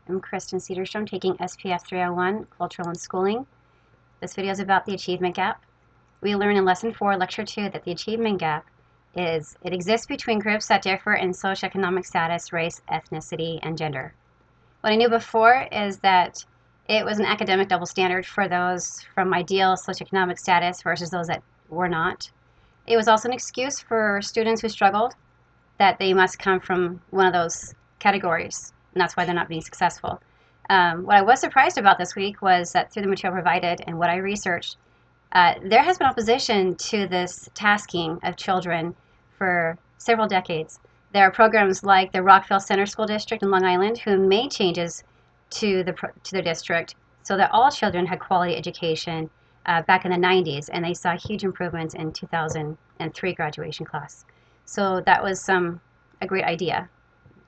I'm Kristin Cederstrom taking SPF 301, Cultural and Schooling. This video is about the achievement gap. We learn in Lesson 4, Lecture 2, that the achievement gap exists between groups that differ in socioeconomic status, race, ethnicity, and gender. What I knew before is that it was an academic double standard for those from ideal socioeconomic status versus those that were not. It was also an excuse for students who struggled that they must come from one of those categories, and that's why they're not being successful. What I was surprised about this week was that through the material provided and what I researched, there has been opposition to this tasking of children for several decades. There are programs like the Rockville Center School District in Long Island who made changes to their district so that all children had quality education back in the 90s, and they saw huge improvements in 2003 graduation class. So that was a great idea.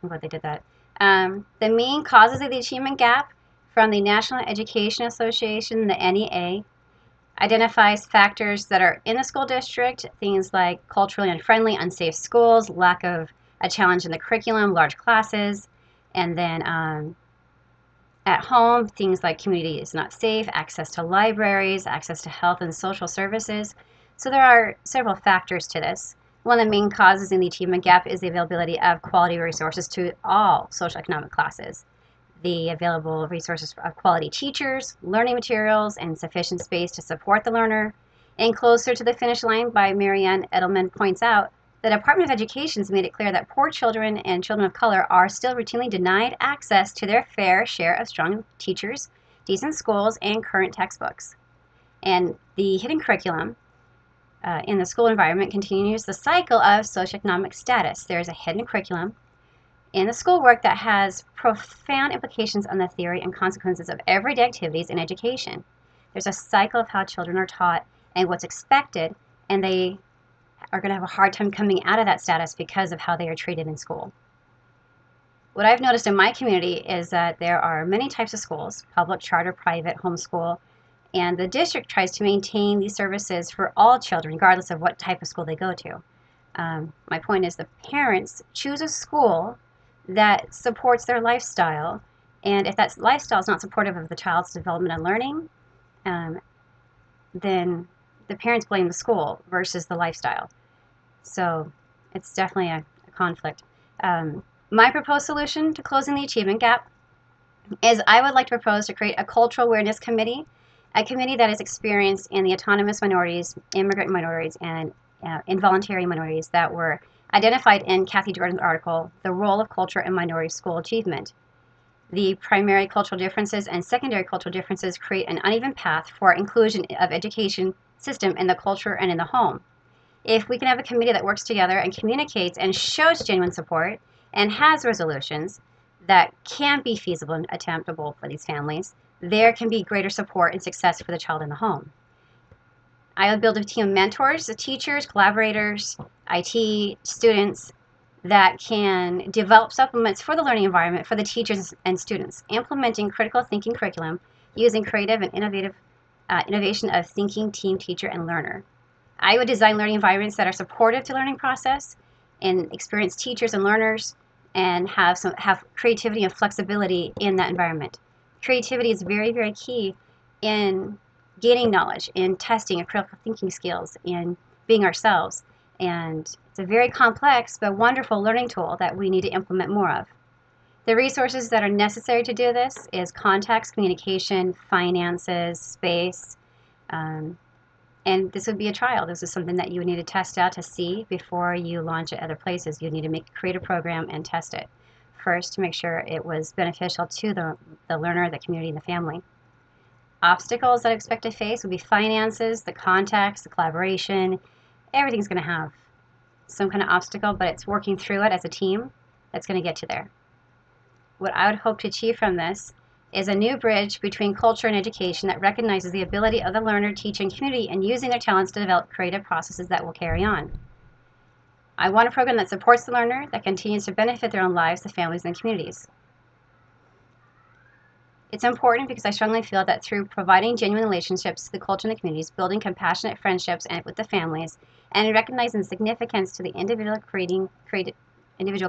I'm glad they did that. The main causes of the achievement gap from the National Education Association, the NEA, identifies factors that are in the school district, things like culturally unfriendly, unsafe schools, lack of a challenge in the curriculum, large classes, and then at home, things like community is not safe, access to libraries, access to health and social services. So there are several factors to this. One of the main causes in the achievement gap is the availability of quality resources to all socioeconomic classes. The available resources of quality teachers, learning materials, and sufficient space to support the learner. And closer to the finish line by Marianne Edelman points out, the Department of Education has made it clear that poor children and children of color are still routinely denied access to their fair share of strong teachers, decent schools, and current textbooks. And the hidden curriculum in the school environment continues the cycle of socioeconomic status. There is a hidden curriculum in the schoolwork that has profound implications on the theory and consequences of everyday activities in education. There's a cycle of how children are taught and what's expected, and they are going to have a hard time coming out of that status because of how they are treated in school. What I've noticed in my community is that there are many types of schools, public, charter, private, homeschool, and the district tries to maintain these services for all children, regardless of what type of school they go to. My point is the parents choose a school that supports their lifestyle, and if that lifestyle is not supportive of the child's development and learning, then the parents blame the school versus the lifestyle. So it's definitely a conflict. My proposed solution to closing the achievement gap is I would like to propose to create a cultural awareness committee, a committee that is experienced in the autonomous minorities, immigrant minorities, and involuntary minorities that were identified in Kathy Jordan's article, The Role of Culture in Minority School Achievement. The primary cultural differences and secondary cultural differences create an uneven path for inclusion of education system in the culture and in the home. If we can have a committee that works together and communicates and shows genuine support and has resolutions that can be feasible and attemptable for these families, there can be greater support and success for the child in the home. I would build a team of mentors, teachers, collaborators, IT, students that can develop supplements for the learning environment for the teachers and students, implementing critical thinking curriculum using creative and innovation of thinking team, teacher, and learner. I would design learning environments that are supportive to learning process and experienced teachers and learners, and have creativity and flexibility in that environment. Creativity is very, very key in gaining knowledge, in testing and critical thinking skills, in being ourselves. And it's a very complex but wonderful learning tool that we need to implement more of. The resources that are necessary to do this is context, communication, finances, space, and this would be a trial. This is something that you would need to test out to see before you launch it other places. You need to create a program and test it first to make sure it was beneficial to the learner, the community, and the family. Obstacles that I expect to face would be finances, the contacts, the collaboration. Everything's going to have some kind of obstacle, but it's working through it as a team that's going to get you there. What I would hope to achieve from this is a new bridge between culture and education that recognizes the ability of the learner, teacher, and community in using their talents to develop creative processes that will carry on. I want a program that supports the learner, that continues to benefit their own lives, the families, and communities. It's important because I strongly feel that through providing genuine relationships to the culture and the communities, building compassionate friendships with the families, and recognizing the significance to the individual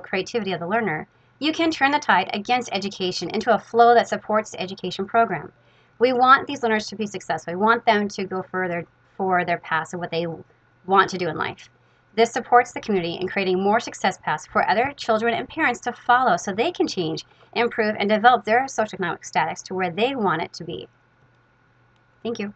creativity of the learner, You can turn the tide against education into a flow that supports the education program. We want these learners to be successful. We want them to go further for their paths and what they want to do in life. This supports the community in creating more success paths for other children and parents to follow so they can change, improve, and develop their socioeconomic status to where they want it to be. Thank you.